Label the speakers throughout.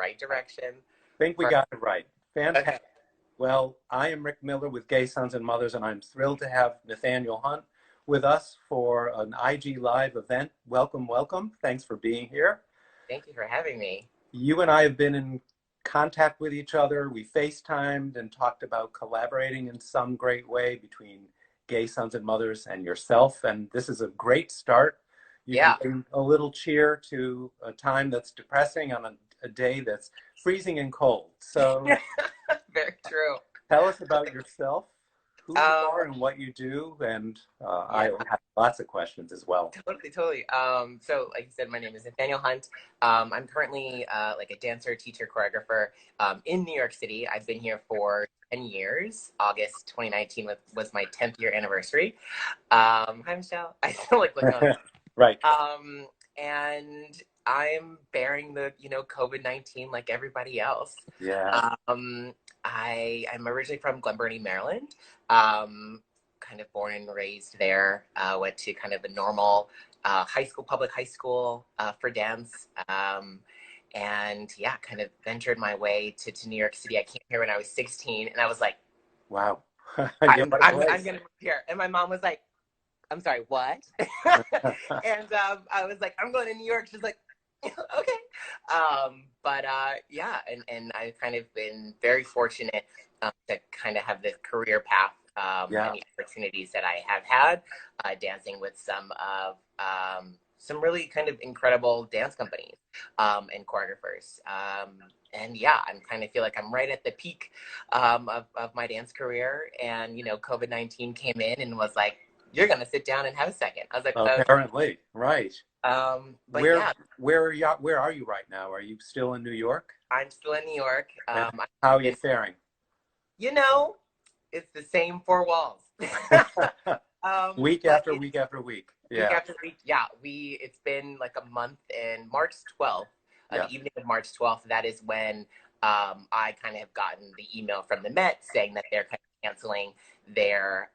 Speaker 1: right direction?
Speaker 2: Think we got it right.
Speaker 1: Okay.
Speaker 2: Fantastic. Well, I am Rick Miller with Gay Sons and Mothers, and I'm thrilled to have Nathaniel Hunt with us for an IG Live event. Welcome, welcome. Thanks for being here.
Speaker 1: Thank you for having me.
Speaker 2: You and I have been in contact with each other. We FaceTimed and talked about collaborating in some great way between Gay Sons and Mothers and yourself. And this is a great start. You can
Speaker 1: Yeah.
Speaker 2: bring a little cheer to a time that's depressing on a day that's freezing and cold. So
Speaker 1: Very true.
Speaker 2: tell us about yourself, who you are
Speaker 1: Um,
Speaker 2: and what you do. And I
Speaker 1: yeah,
Speaker 2: have lots of questions as well.
Speaker 1: totally. So like you said, my name is Nathaniel Hunt. I'm currently like a dancer, teacher, choreographer in New York City. I've been here for 10 years. August 2019 was my 10th year anniversary. Hi, Michelle. I still like looking on.
Speaker 2: Right.
Speaker 1: And I'm bearing the, COVID-19 like everybody else.
Speaker 2: Yeah.
Speaker 1: I'm originally from Glen Burnie, Maryland. Kind of born and raised there. Went to kind of a normal public high school for dance. And yeah, kind of ventured my way to New York City. I came here when I was 16, and I was like,
Speaker 2: Wow. Yeah,
Speaker 1: I'm
Speaker 2: what a
Speaker 1: I'm,
Speaker 2: place.
Speaker 1: I'm gonna move here. And my mom was like, I'm sorry, what? And I was like, I'm going to New York. She's like, okay. But yeah, and I've kind of been very fortunate to kind of have this career path
Speaker 2: Yeah.
Speaker 1: and the opportunities that I have had dancing with some really kind of incredible dance companies and choreographers. And yeah, I'm kind of feel like I'm right at the peak of my dance career. And, COVID-19 came in and was like, you're going to sit down and have a second. I was like, okay.
Speaker 2: Apparently, right.
Speaker 1: But
Speaker 2: Where
Speaker 1: yeah,
Speaker 2: where are you right now? Are you still in New York?
Speaker 1: I'm still in New York.
Speaker 2: And how are you faring?
Speaker 1: It's the same four walls.
Speaker 2: Week after week after week.
Speaker 1: Week
Speaker 2: Yeah.
Speaker 1: after week. Yeah, it's been like a month, and March 12th,
Speaker 2: Yeah.
Speaker 1: the evening of March 12th, that is when I kind of have gotten the email from the Met saying that they're kind of canceling their,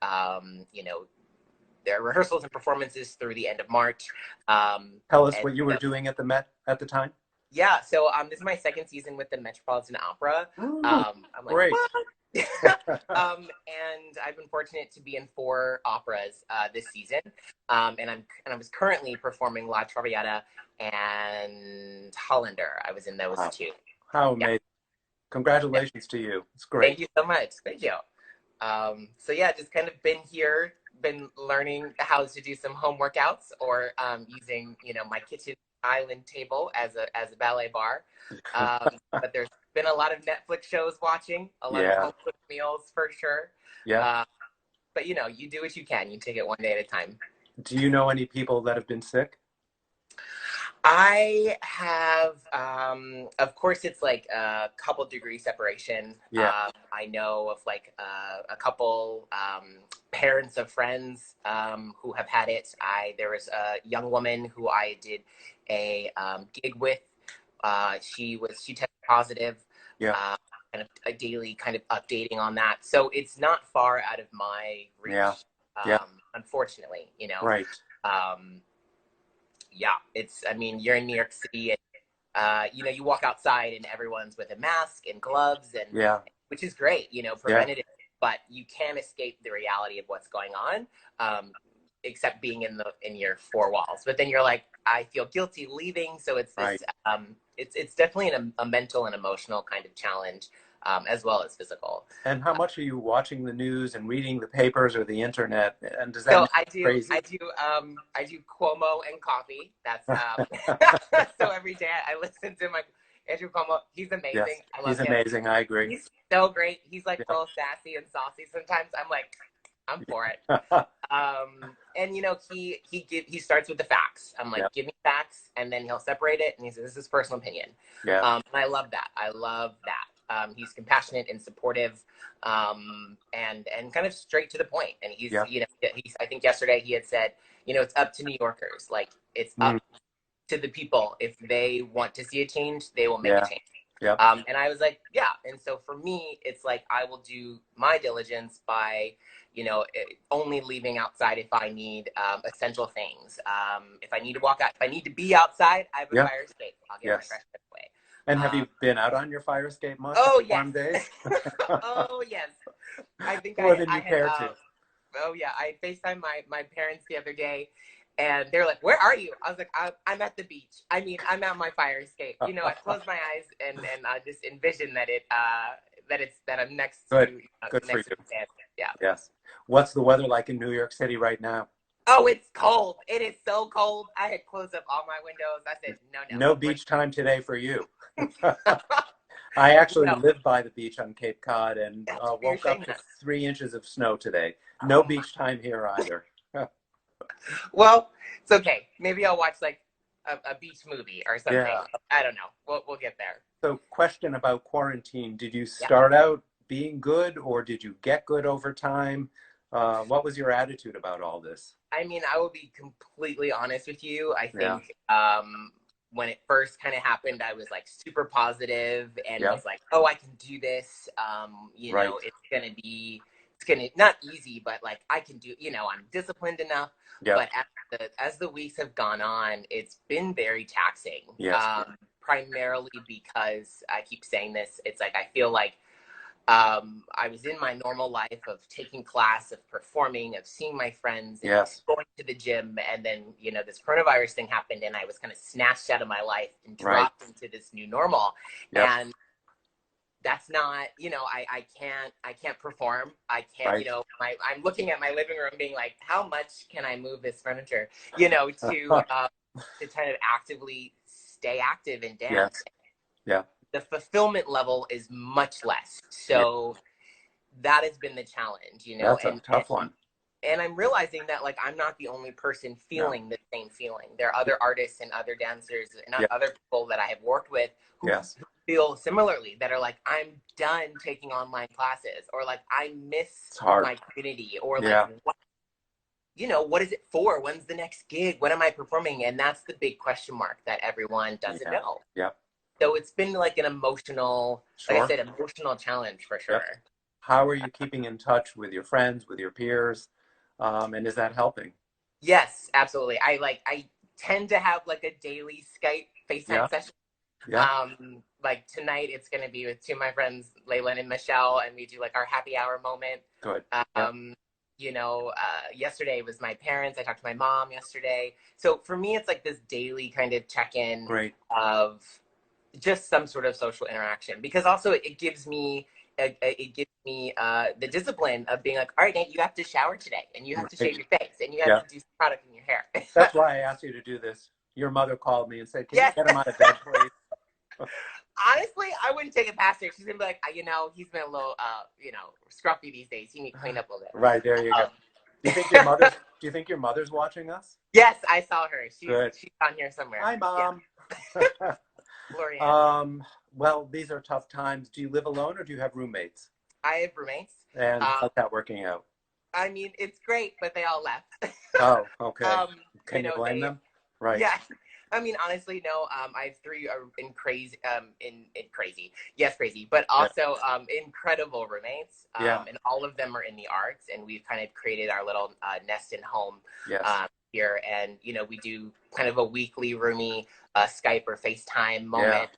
Speaker 1: their rehearsals and performances through the end of March.
Speaker 2: Tell us what you were doing at the Met at the time.
Speaker 1: Yeah, so this is my second season with the Metropolitan Opera.
Speaker 2: Ooh,
Speaker 1: I'm like,
Speaker 2: great.
Speaker 1: what? And I've been fortunate to be in 4 operas this season, and I was currently performing La Traviata and Hollander. I was in those
Speaker 2: Wow.
Speaker 1: 2.
Speaker 2: How amazing! Congratulations to you. It's great.
Speaker 1: Thank you so much. Thank you. So yeah, just kind of been here, been learning how to do some home workouts or using my kitchen island table as a ballet bar. But there's been a lot of Netflix shows watching, a lot of home cooked meals for sure.
Speaker 2: Yeah.
Speaker 1: But you do what you can. You take it one day at a time.
Speaker 2: Do you know any people that have been sick?
Speaker 1: I have, of course, it's like a couple degree separation.
Speaker 2: Yeah.
Speaker 1: I know of like a couple parents of friends who have had it. There was a young woman who I did a gig with. She tested positive.
Speaker 2: Yeah.
Speaker 1: Kind of a daily kind of updating on that. So it's not far out of my reach.
Speaker 2: Yeah.
Speaker 1: Unfortunately,
Speaker 2: Right.
Speaker 1: Yeah, you're in New York City and, you walk outside and everyone's with a mask and gloves and, which is great, preventative, but you can't escape the reality of what's going on, except being in your 4 walls. But then you're like, I feel guilty leaving. So it's this, it's definitely a mental and emotional kind of challenge, as well as physical.
Speaker 2: And how much are you watching the news and reading the papers or the internet? And does that make you crazy?
Speaker 1: I do Cuomo and coffee. That's so every day I listen to my Andrew Cuomo. He's amazing.
Speaker 2: Yes,
Speaker 1: I love
Speaker 2: he's
Speaker 1: him.
Speaker 2: amazing. I agree.
Speaker 1: He's so great. He's like real sassy and saucy. Sometimes I'm like, I'm for it. And he starts with the facts. I'm like, give me facts, and then he'll separate it, and he says, this is personal opinion.
Speaker 2: Yeah.
Speaker 1: And I love that. He's compassionate and supportive, and kind of straight to the point. And he's I think yesterday he had said, it's up to New Yorkers. Like it's up to the people. If they want to see a change, they will make a change.
Speaker 2: Yeah.
Speaker 1: And I was like, yeah. And so for me, it's like, I will do my diligence by, only leaving outside if I need essential things. If I need to walk out, if I need to be outside, I have a fire escape. I'll get my fresh away.
Speaker 2: And have you been out on your fire escape much on
Speaker 1: Oh, yes.
Speaker 2: warm days?
Speaker 1: Oh, yes. I think
Speaker 2: More than you
Speaker 1: had,
Speaker 2: care to.
Speaker 1: oh, yeah. I FaceTimed my parents the other day, and they're like, "Where are you?" I was like, I'm at the beach. I mean, I'm at my fire escape. You know, I close my eyes and I just envision that I'm next to
Speaker 2: Good. Good for
Speaker 1: next
Speaker 2: you.
Speaker 1: to sand. Yeah.
Speaker 2: Yes. What's the weather like in New York City right now?
Speaker 1: Oh, it's cold. It is so cold. I had closed up all my windows. I said, no.
Speaker 2: No beach time today for you. I actually live by the beach on Cape Cod and woke up to 3 inches of snow today. No beach time here either.
Speaker 1: Well, it's okay. Maybe I'll watch like a beach movie or something.
Speaker 2: Yeah.
Speaker 1: I don't know. We'll get there.
Speaker 2: So, question about quarantine. Did you start out being good, or did you get good over time? What was your attitude about all this?
Speaker 1: I mean, I will be completely honest with you. I think when it first kind of happened, I was like super positive and was like, oh, I can do this. You know, it's gonna not easy, but like I can do, you know, I'm disciplined enough. But as the weeks have gone on, it's been very taxing. Primarily because I keep saying this, it's like I feel like I was in my normal life of taking class, of performing, of seeing my friends, and going to the gym. And then, you know, this coronavirus thing happened and I was kind of snatched out of my life and dropped into this new normal. And that's not, you know, I can't perform. I can't, you know, I'm looking at my living room being like, how much can I move this furniture, you know, to kind of actively stay active and dance. The fulfillment level is much less. So that has been the challenge, you know.
Speaker 2: That's a tough one.
Speaker 1: And I'm realizing that, like, I'm not the only person feeling the same feeling. There are other artists and other dancers and other people that I have worked with who feel similarly, that are like, I'm done taking online classes, or like, I miss my community, or like, you know, what is it for? When's the next gig? When am I performing? And that's the big question mark that everyone doesn't know. So it's been like an emotional, like I said, emotional challenge for sure.
Speaker 2: How are you keeping in touch with your friends, with your peers? And is that helping?
Speaker 1: Yes, absolutely. I tend to have like a daily Skype FaceTime session. Like tonight it's going to be with two of my friends, Layla and Michelle, and we do like our happy hour moment.
Speaker 2: Good.
Speaker 1: You know, yesterday was my parents. I talked to my mom yesterday. So for me, it's like this daily kind of check-in of just some sort of social interaction, because also it gives me the discipline of being like, all right, Nate, you have to shower today, and you have to shave your face, and you have to do some product in your hair.
Speaker 2: That's why I asked you to do this. Your mother called me and said, can you get him out of bed, please?
Speaker 1: Honestly, I wouldn't take it past her. She's gonna be like, you know, he's been a little, you know, scruffy these days. You need to clean up a little bit.
Speaker 2: Right, there you go. Do you think your mother's watching us?
Speaker 1: Yes, I saw her. She's on here somewhere.
Speaker 2: Hi, Mom. Well, these are tough times. Do you live alone or do you have roommates?
Speaker 1: I have roommates.
Speaker 2: And how's that working out?
Speaker 1: I mean, it's great, but they all left.
Speaker 2: Oh, okay. Can you blame them? Right.
Speaker 1: Yeah. I mean, honestly, no. I have three crazy, but also incredible roommates. And all of them are in the arts, and we've kind of created our little nest and home here. And, you know, we do kind of a weekly roomie Skype or FaceTime moment,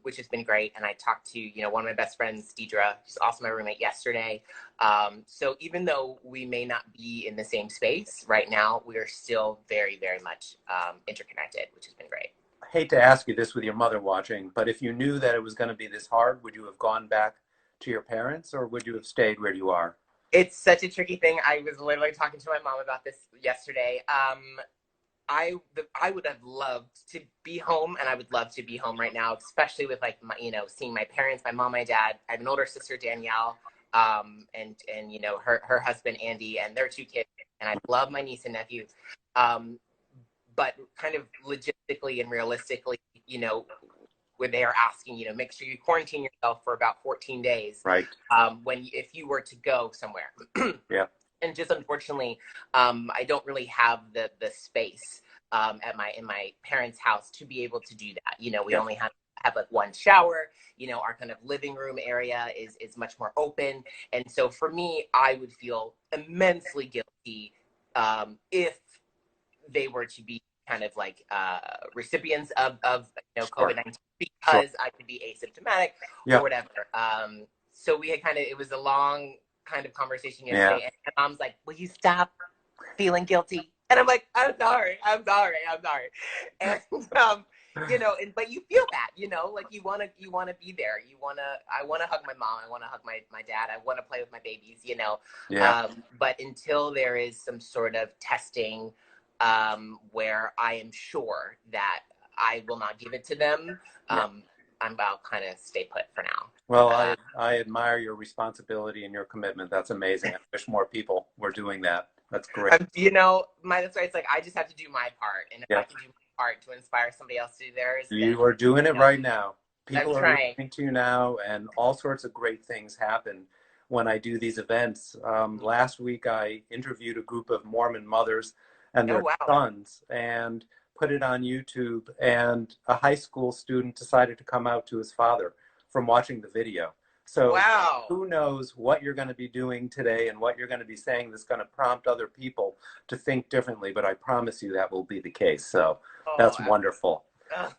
Speaker 1: which has been great. And I talked to, you know, one of my best friends, Deidre, who's also my roommate, yesterday. So even though we may not be in the same space right now, we are still very, very much interconnected, which has been great.
Speaker 2: I hate to ask you this with your mother watching, but if you knew that it was going to be this hard, would you have gone back to your parents, or would you have stayed where you are?
Speaker 1: It's such a tricky thing. I was literally talking to my mom about this yesterday. I would have loved to be home, and I would love to be home right now, especially with like my, you know, seeing my parents, my mom, my dad. I have an older sister, Danielle, and you know, her husband Andy, and their two kids, and I love my niece and nephew. But kind of logistically and realistically, you know, where they are asking, you know, make sure you quarantine yourself for about 14 days.
Speaker 2: Right.
Speaker 1: If you were to go somewhere. And just unfortunately, I don't really have the space in my parents' house to be able to do that. You know, we only have like one shower. You know, our kind of living room area is much more open. And so for me, I would feel immensely guilty if they were to be kind of like recipients of you know, COVID-19 because I could be asymptomatic or whatever. So we had it was a long kind of conversation yesterday, and my mom's like, will you stop feeling guilty? And I'm like, I'm sorry. And, but you feel that, like you want to be there. I want to hug my mom. I want to hug my dad. I want to play with my babies, but until there is some sort of testing, where I am sure that I will not give it to them, I'll kind of stay put for now.
Speaker 2: Well, I admire your responsibility and your commitment. That's amazing. I wish more people were doing that. That's great.
Speaker 1: That's right. It's like, I just have to do my part. And if I can do my part to inspire somebody else to do theirs.
Speaker 2: You are doing it right now. People are listening to you now, and all sorts of great things happen when I do these events. Last week, I interviewed a group of Mormon mothers and their sons, and put it on YouTube, and a high school student decided to come out to his father from watching the video. So who knows what you're going to be doing today and what you're going to be saying that's going to prompt other people to think differently, but I promise you that will be the case. So that's wonderful.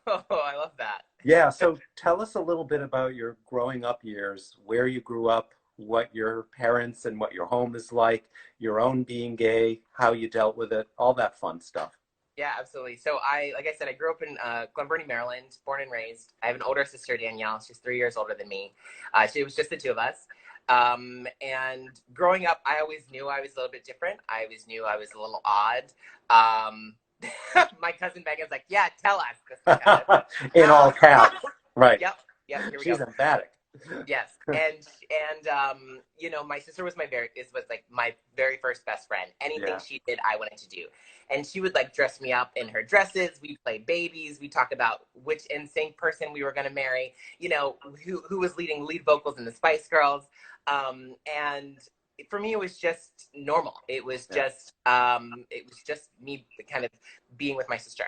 Speaker 1: Oh, I love that.
Speaker 2: Yeah, so tell us a little bit about your growing up years, where you grew up, what your parents and what your home is like, your own being gay, how you dealt with it, all that fun stuff.
Speaker 1: Yeah, absolutely. So like I said, I grew up in Glen Burnie, Maryland, born and raised. I have an older sister, Danielle. She's 3 years older than me. It was just the two of us. And growing up, I always knew I was a little bit different. I always knew I was a little odd. My cousin Megan's like, yeah, tell us.
Speaker 2: In all caps. Right.
Speaker 1: Yep. Here we go.
Speaker 2: She's emphatic.
Speaker 1: Yes. And my sister was my very first best friend. Anything she did, I wanted to do. And she would dress me up in her dresses. We play babies. We talk about which NSYNC person we were going to marry, who was leading lead vocals in the Spice Girls. And for me, it was just normal. It was just me kind of being with my sister.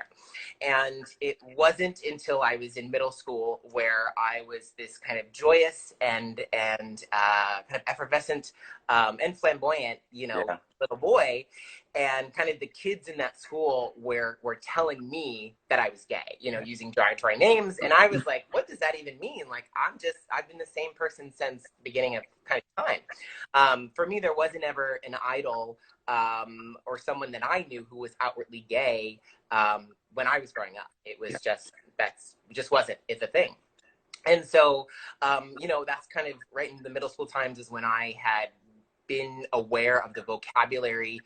Speaker 1: And it wasn't until I was in middle school where I was this kind of joyous and kind of effervescent and flamboyant, little boy. And kind of the kids in that school were telling me that I was gay, using derogatory names. And I was like, what does that even mean? Like, I've been the same person since the beginning of kind of time. For me, there wasn't ever an idol or someone that I knew who was outwardly gay when I was growing up. It was it's a thing. And so, that's kind of right in the middle school times is when I had been aware of the vocabulary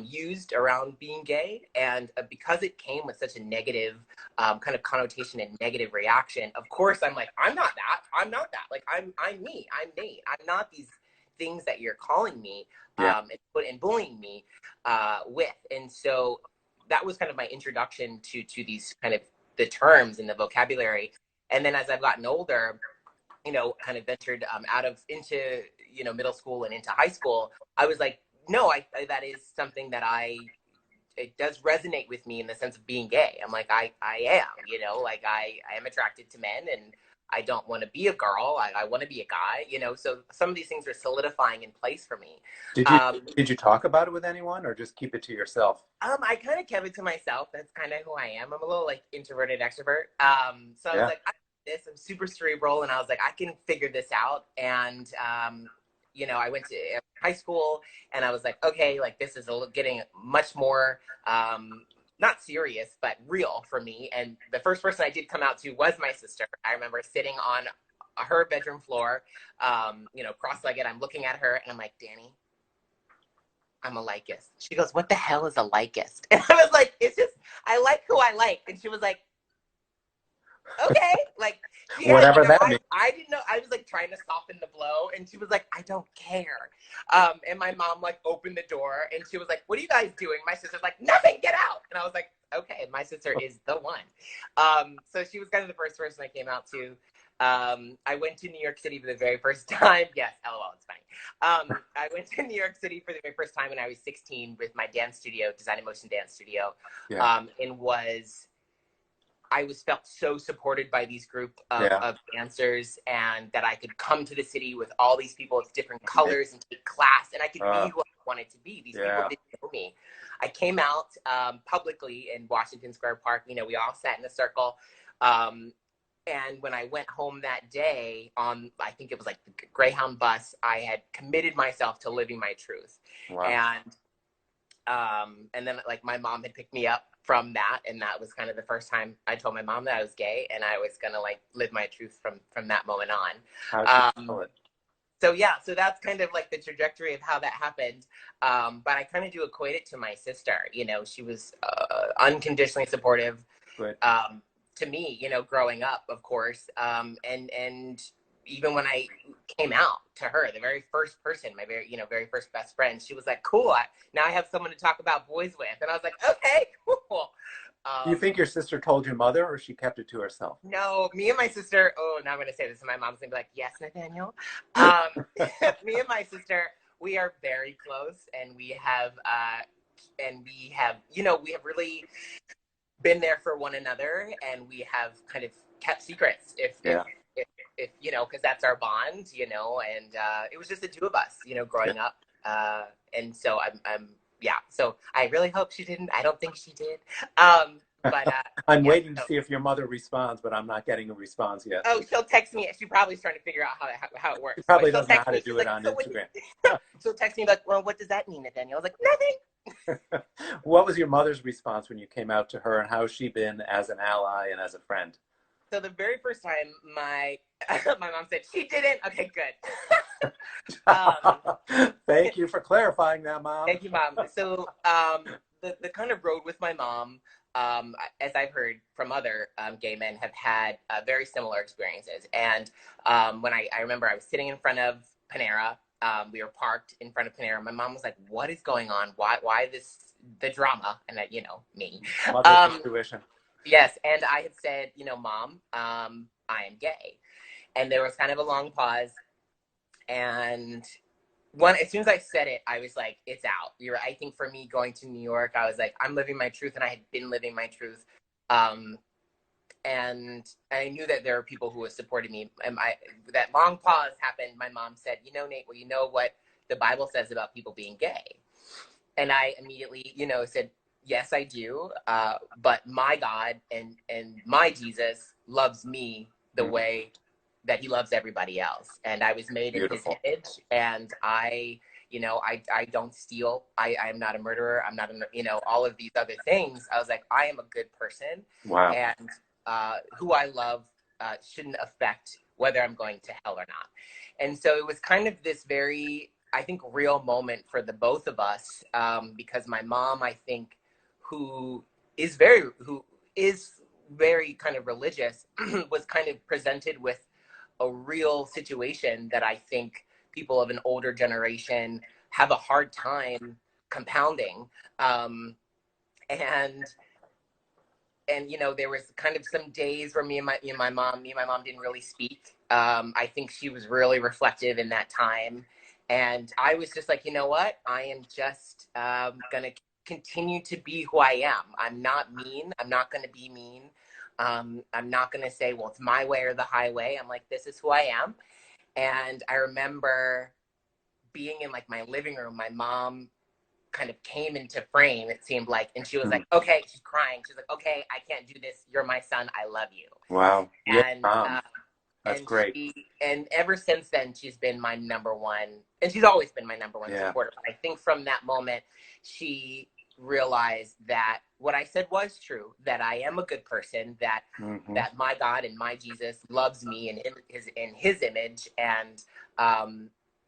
Speaker 1: used around being gay, and because it came with such a negative kind of connotation and negative reaction, of course I'm like, I'm not that, like I'm me, I'm Nate, I'm not these things that you're calling me and bullying me with. And so that was kind of my introduction to these kind of the terms and the vocabulary. And then as I've gotten older, kind of ventured into middle school and into high school, I was like, no, that is something that it does resonate with me in the sense of being gay. I'm like, I am, I am attracted to men, and I don't want to be a girl. I want to be a guy, so some of these things are solidifying in place for me.
Speaker 2: Did you talk about it with anyone, or just keep it to yourself?
Speaker 1: I kind of kept it to myself. That's kind of who I am. I'm a little introverted extrovert. So I was like, I'm super cerebral, and I was like, I can figure this out. And I went to high school, and I was like, okay, this is getting much more not serious but real for me. And the first person I did come out to was my sister. I remember sitting on her bedroom floor, cross-legged. I'm looking at her, and I'm like, Danny, I'm a likist. She goes, what the hell is a likist? And I was like, it's just, I like who I like. And she was like, okay,
Speaker 2: whatever that means.
Speaker 1: I didn't know. I was trying to soften the blow, and she was like, I don't care. And my mom opened the door, and she was like, what are you guys doing? My sister's like, nothing, get out. And I was like, okay, my sister is the one. So she was kind of the first person I came out to. I went to New York City for the very first time. Yes, LOL, it's funny. I went to New York City for the very first time when I was 16 with my dance studio, Design in Motion Dance Studio, I felt so supported by these group of dancers, and that I could come to the city with all these people of different colors and take class, and I could be who I wanted to be. These people didn't know me. I came out publicly in Washington Square Park. We all sat in a circle. And when I went home that day on, I think it was like the Greyhound bus, I had committed myself to living my truth.
Speaker 2: Wow.
Speaker 1: And then like my mom had picked me up from that, and that was kind of the first time I told my mom that I was gay, and I was gonna like live my truth from that moment on.
Speaker 2: How did you feel it?
Speaker 1: So yeah, so that's kind of like the trajectory of how that happened. But I kind of do equate it to my sister. You know, she was unconditionally supportive.
Speaker 2: Good.
Speaker 1: To me, you know, growing up, of course, and even when I came out to her, the very first person, my very first best friend, she was like, "Cool, now I have someone to talk about boys with," and I was like, "Okay, cool."
Speaker 2: Do you think your sister told your mother, or she kept it to herself?
Speaker 1: No, me and my sister. Oh, now I'm gonna say this, and my mom's gonna be like, "Yes, Nathaniel." Me and my sister, we are very close, and we have, you know, we have really been there for one another, and we have kind of kept secrets if you know, because that's our bond, you know, and it was just the two of us, you know, growing up, and so I'm yeah, so I really hope she didn't. I don't think she did, but
Speaker 2: I'm waiting to see if your mother responds, but I'm not getting a response yet.
Speaker 1: Oh, she'll text me. She probably trying to figure out how it works.
Speaker 2: She probably doesn't know how to do it on Instagram.
Speaker 1: She'll text me like, "Well, what does that mean, Nathaniel?" I was like, "Nothing."
Speaker 2: What was your mother's response when you came out to her, and how has she been as an ally and as a friend?
Speaker 1: So the very first time my mom said she didn't. Okay, good.
Speaker 2: Thank you for clarifying that, Mom.
Speaker 1: Thank you, Mom. So the kind of road with my mom, as I've heard from other gay men, have had very similar experiences. And when I remember I was sitting in front of Panera, we were parked in front of Panera. My mom was like, "What is going on? Why the drama?" And you know, me.
Speaker 2: Mother's intuition.
Speaker 1: Yes, and I had said, you know, "Mom, I am gay," and there was kind of a long pause, and as soon as I said it, I was like, "It's out." I think for me going to New York, I was like, I'm living my truth, and I had been living my truth, and I knew that there were people who were supporting me. And that long pause happened. My mom said, "You know, Nate, well, you know what the Bible says about people being gay?" And I immediately, you know, said, "Yes, I do. But my God and my Jesus loves me the way that he loves everybody else. And I was made
Speaker 2: Beautiful.
Speaker 1: in his image. And I, you know, I don't steal. I'm not a murderer. I'm not, you know, all of these other things." I was like, I am a good person.
Speaker 2: Wow.
Speaker 1: And who I love shouldn't affect whether I'm going to hell or not. And so it was kind of this very, I think, real moment for the both of us, because my mom, I think, who is very kind of religious, was kind of presented with a real situation that I think people of an older generation have a hard time compounding. And you know, there was kind of some days where me and my mom didn't really speak. I think she was really reflective in that time. And I was just like, you know what? I am just going to continue to be who I am. I'm not mean. I'm not going to be mean. I'm not going to say, well, it's my way or the highway. I'm like, this is who I am. And I remember being in like my living room, my mom kind of came into frame, it seemed like, and she was like, okay, she's crying. She's like, okay, I can't do this. You're my son. I love you.
Speaker 2: Wow.
Speaker 1: And,
Speaker 2: that's great.
Speaker 1: And ever since then, she's been my number one, and she's always been my number one supporter. But I think from that moment, she realized that what I said was true, that I am a good person, that that my God and my Jesus loves me in his image, and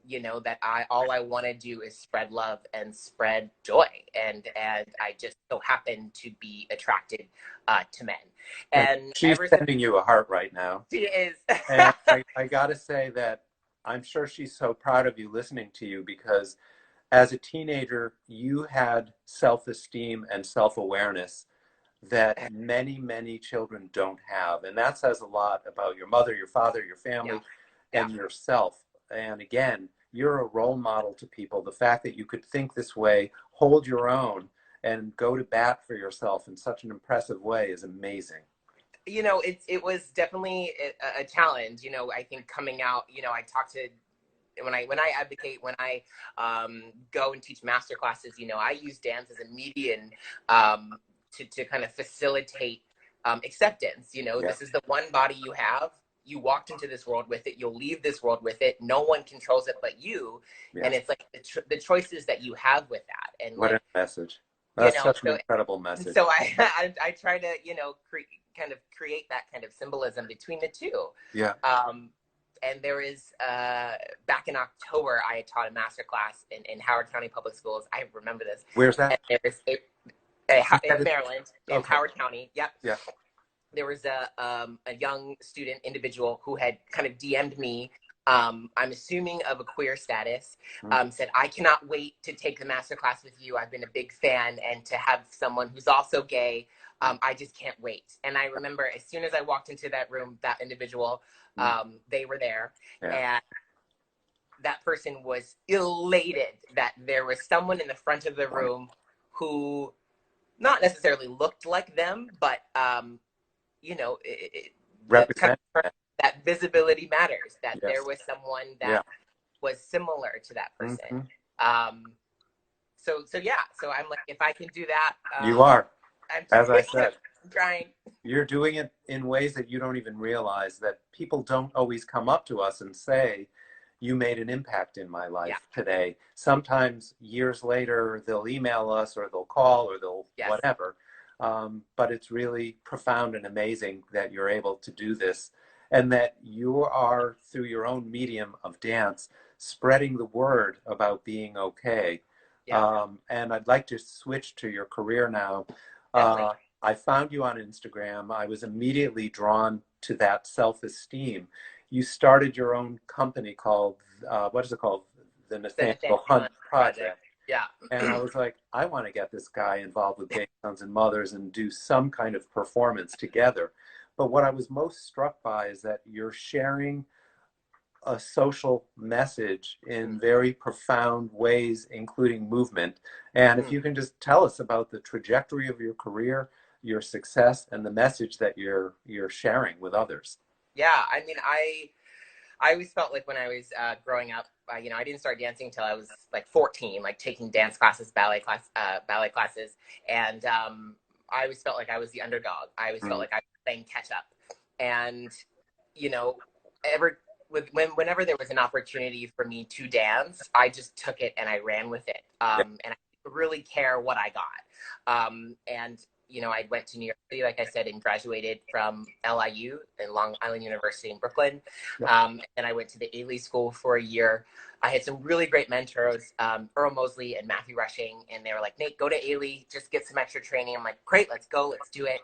Speaker 1: you know, that all I want to do is spread love and spread joy, and I just so happen to be attracted to men. And
Speaker 2: she's sending you a heart right now.
Speaker 1: She is.
Speaker 2: And I gotta say that I'm sure she's so proud of you listening to you, because as a teenager, you had self-esteem and self-awareness that many, many children don't have. And that says a lot about your mother, your father, your family, and yourself. And again, you're a role model to people. The fact that you could think this way, hold your own, and go to bat for yourself in such an impressive way is amazing.
Speaker 1: You know, it was definitely a challenge. You know, I think coming out, you know, I talk to, when I advocate, when I go and teach master classes, you know, I use dance as a medium to kind of facilitate acceptance. You know,
Speaker 2: Yeah.
Speaker 1: this is the one body you have. You walked into this world with it. You'll leave this world with it. No one controls it but you.
Speaker 2: Yeah.
Speaker 1: And it's like the choices that you have with that. And
Speaker 2: what
Speaker 1: like,
Speaker 2: a message. That's such an
Speaker 1: so,
Speaker 2: incredible message.
Speaker 1: So I try to, you know, kind of create that kind of symbolism between the two.
Speaker 2: Yeah.
Speaker 1: And there is, back in October, I taught a masterclass in Howard County Public Schools. I remember this.
Speaker 2: Where's that?
Speaker 1: And there's in Maryland, in Howard County. Yep.
Speaker 2: Yeah.
Speaker 1: There was a young student individual who had kind of DM'd me, I'm assuming of a queer status, said, I cannot wait to take the masterclass with you. I've been a big fan, and to have someone who's also gay, I just can't wait. And I remember as soon as I walked into that room, that individual, they were there. Yeah. And that person was elated that there was someone in the front of the room who not necessarily looked like them, but, you know,
Speaker 2: represent
Speaker 1: that visibility matters, that there was someone that was similar to that person. So I'm like, if I can do that.
Speaker 2: You are, as I said.
Speaker 1: I'm trying.
Speaker 2: You're doing it in ways that you don't even realize, that people don't always come up to us and say, you made an impact in my life today. Sometimes years later, they'll email us or they'll call or they'll whatever. But it's really profound and amazing that you're able to do this, and that you are, through your own medium of dance, spreading the word about being okay. And I'd like to switch to your career now. I found you on Instagram. I was immediately drawn to that self-esteem. You started your own company called, what is it called? The Nathaniel Hunt Project.
Speaker 1: Yeah.
Speaker 2: And I was like, I want to get this guy involved with Gay Sons and Mothers and do some kind of performance together. But what I was most struck by is that you're sharing a social message in very profound ways, including movement. And if you can just tell us about the trajectory of your career, your success, and the message that you're sharing with others.
Speaker 1: Yeah, I mean, I always felt like when I was growing up, you know, I didn't start dancing until I was like 14, like taking dance classes, ballet classes. And I always felt like I was the underdog. I always felt like I was playing catch up. And, you know, whenever there was an opportunity for me to dance, I just took it and I ran with it. And I didn't really care what I got. And, you know, I went to New York City, like I said, and graduated from LIU and Long Island University in Brooklyn. And I went to the Ailey School for a year. I had some really great mentors, Earl Mosley and Matthew Rushing, and they were like, Nate, go to Ailey, just get some extra training. I'm like, great, let's go, let's do it.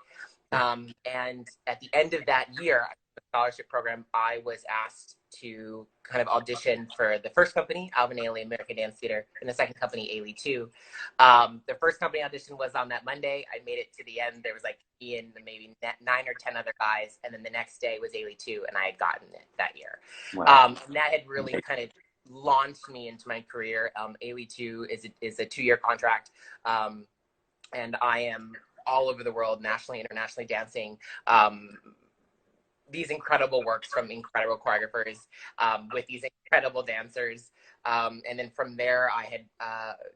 Speaker 1: And at the end of that year, the scholarship program, I was asked to kind of audition for the first company, Alvin Ailey American Dance Theater, and the second company, Ailey 2. The first company audition was on that Monday. I made it to the end. There was like me and maybe 9 or 10 other guys, and then the next day was Ailey 2, and I had gotten it that year. Wow. And that had really kind of launched me into my career. Ailey 2 is a 2-year contract, and I am all over the world, nationally, internationally dancing these incredible works from incredible choreographers with these incredible dancers. And then from there, I had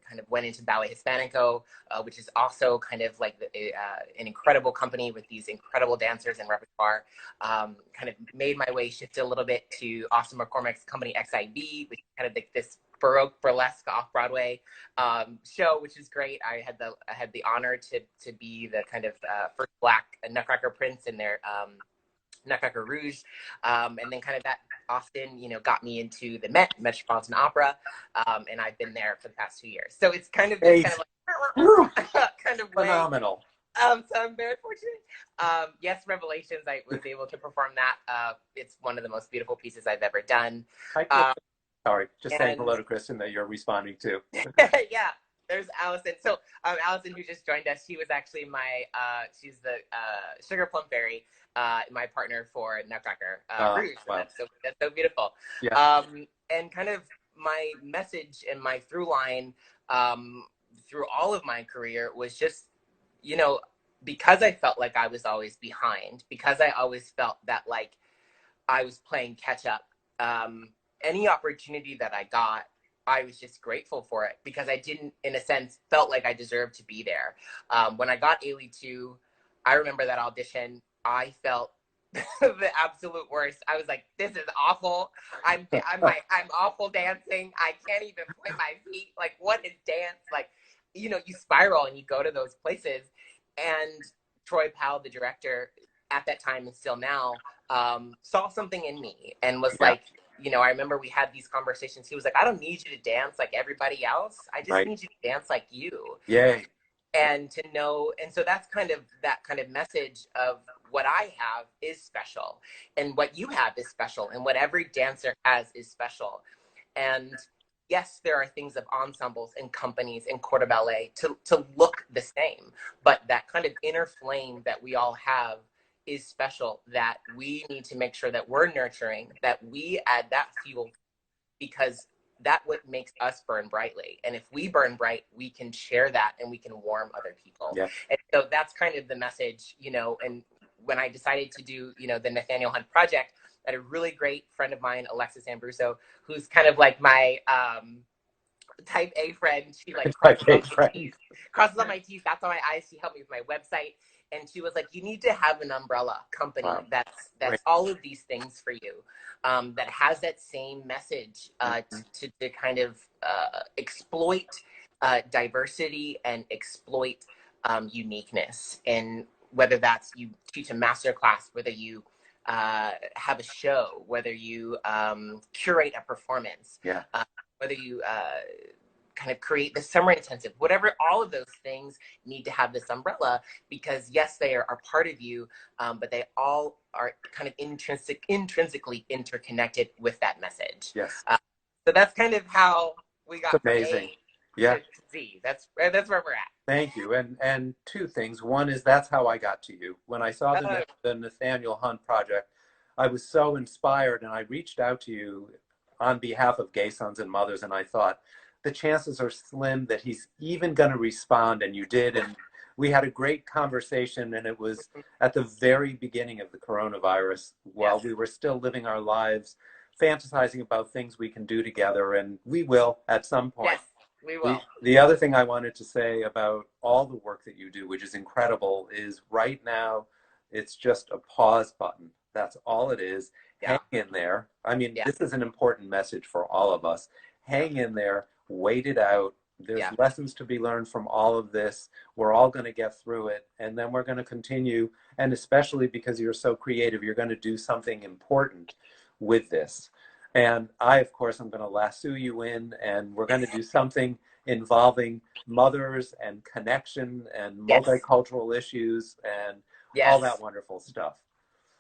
Speaker 1: kind of went into Ballet Hispanico, which is also kind of like an incredible company with these incredible dancers and repertoire. Kind of made my way, shifted a little bit to Austin McCormick's company XIB, which is kind of like this Baroque burlesque off-Broadway show, which is great. I had the honor to be the kind of first Black Nutcracker Prince in their Nutcracker Rouge, and then kind of that often, you know, got me into the Metropolitan Opera, and I've been there for the past 2 years. So it's kind of this kind of like kind of
Speaker 2: phenomenal.
Speaker 1: So I'm very fortunate. Yes, Revelations, I was able to perform that. It's one of the most beautiful pieces I've ever done.
Speaker 2: Sorry, just saying hello to Kristen that you're responding to.
Speaker 1: Yeah. There's Allison. So Allison, who just joined us, she was actually she's the Sugar Plum Fairy, my partner for Nutcracker Rouge. Wow. That's so beautiful. Yeah. And kind of my message and my through line through all of my career was just, you know, because I felt like I was always behind, because I always felt that like I was playing catch up, any opportunity that I got, I was just grateful for it, because I didn't, in a sense, felt like I deserved to be there. When I got Ailey 2, I remember that audition. I felt the absolute worst. I was like, this is awful. I'm awful dancing. I can't even point my feet. Like, what is dance? Like, you know, you spiral and you go to those places. And Troy Powell, the director at that time and still now, saw something in me and was like, you know, I remember we had these conversations. He was like, I don't need you to dance like everybody else. I just need you to dance like you.
Speaker 2: Yay.
Speaker 1: And to know, and so that's kind of that kind of message of what I have is special, and what you have is special, and what every dancer has is special. And yes, there are things of ensembles and companies and corps de ballet to look the same, but that kind of inner flame that we all have is special, that we need to make sure that we're nurturing, that we add that fuel, because that's what makes us burn brightly. And if we burn bright, we can share that and we can warm other people.
Speaker 2: Yeah.
Speaker 1: And so that's kind of the message, you know. And when I decided to do, you know, the Nathaniel Hunt Project, I had a really great friend of mine, Alexis Ambruso, who's kind of like my type A friend. She like crosses on my T's, dots on my I's. She helped me with my website. And she was like, you need to have an umbrella company that's all of these things for you, that has that same message to kind of exploit diversity and exploit uniqueness. And whether that's you teach a master class, whether you have a show, whether you curate a performance, whether you kind of create the summer intensive, whatever, all of those things need to have this umbrella, because yes, they are part of you, but they all are kind of intrinsically interconnected with that message.
Speaker 2: Yes.
Speaker 1: So that's kind of how we got from
Speaker 2: amazing.
Speaker 1: A to Z. That's where we're at.
Speaker 2: Thank you. And two things. One is that's how I got to you. When I saw the Nathaniel Hunt Project, I was so inspired, and I reached out to you on behalf of Gay Sons and Mothers, and I thought, the chances are slim that he's even going to respond, and you did. And we had a great conversation, and it was at the very beginning of the coronavirus, while we were still living our lives, fantasizing about things we can do together, and we will at some point.
Speaker 1: Yes, we will.
Speaker 2: The other thing I wanted to say about all the work that you do, which is incredible, is right now it's just a pause button. That's all it is. Hang in there. I mean, this is an important message for all of us. Hang in there. Wait it out. There's lessons to be learned from all of this. We're all going to get through it, and then we're going to continue. And especially because you're so creative, you're going to do something important with this. And I, of course, I'm going to lasso you in, and we're going to do something involving mothers and connection and multicultural issues and all that wonderful stuff.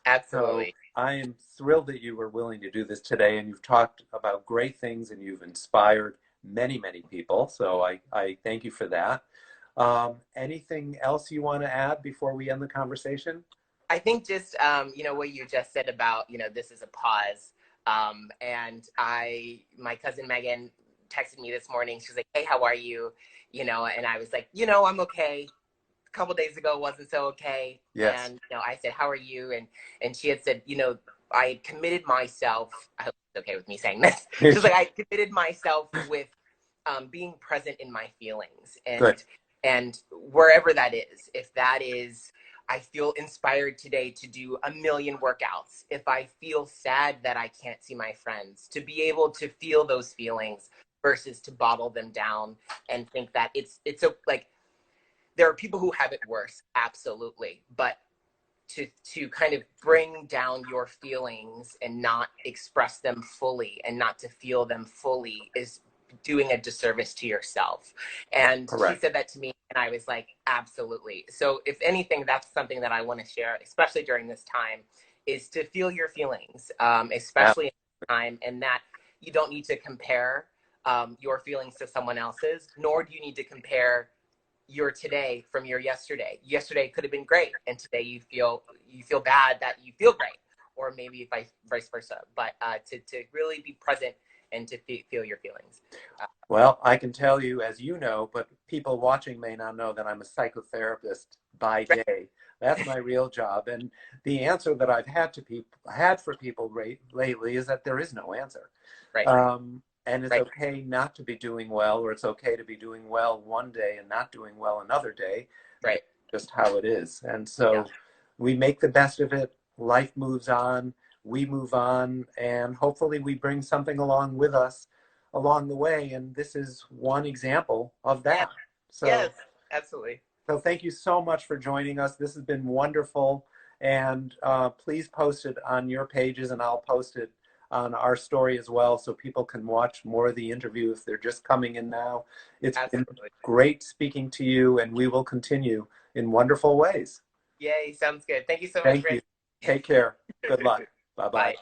Speaker 1: Absolutely.
Speaker 2: So I am thrilled that you were willing to do this today, and you've talked about great things, and you've inspired many, many people. So I thank you for that. Anything else you want to add before we end the conversation?
Speaker 1: I think just, you know, what you just said about, you know, this is a pause. And my cousin Megan texted me this morning. She was like, hey, how are you? You know, and I was like, you know, I'm okay. A couple days ago wasn't so okay.
Speaker 2: Yes.
Speaker 1: And, you know, I said, how are you? And she had said, you know, I had committed myself. I hope it's okay with me saying this. She was like, I committed myself with being present in my feelings. And wherever that is, if that is, I feel inspired today to do 1 million workouts. If I feel sad that I can't see my friends, to be able to feel those feelings versus to bottle them down and think that it's like, there are people who have it worse, absolutely. But to kind of bring down your feelings and not express them fully and not to feel them fully is doing a disservice to yourself. And she said that to me, and I was like, absolutely. So if anything, that's something that I want to share, especially during this time, is to feel your feelings, especially in this time, and that you don't need to compare your feelings to someone else's, nor do you need to compare your today from your yesterday. Yesterday could have been great, and today you feel bad that you feel great, or maybe vice versa. But to really be present and to feel your feelings.
Speaker 2: Well, I can tell you, as you know, but people watching may not know, that I'm a psychotherapist by day. That's my real job. And the answer that I've had for people lately is that there is no answer.
Speaker 1: Right.
Speaker 2: And it's okay not to be doing well, or it's okay to be doing well one day and not doing well another day.
Speaker 1: Right.
Speaker 2: just how it is. And so we make the best of it. Life moves on. We move on. And hopefully we bring something along with us along the way. And this is one example of that. So,
Speaker 1: yes, absolutely.
Speaker 2: So thank you so much for joining us. This has been wonderful. And please post it on your pages, and I'll post it on our story as well, so people can watch more of the interview if they're just coming in now. It's been great speaking to you, and we will continue in wonderful ways.
Speaker 1: Yay, sounds good. Thank you so much.
Speaker 2: Thank you. Take care. Good luck. Bye-bye.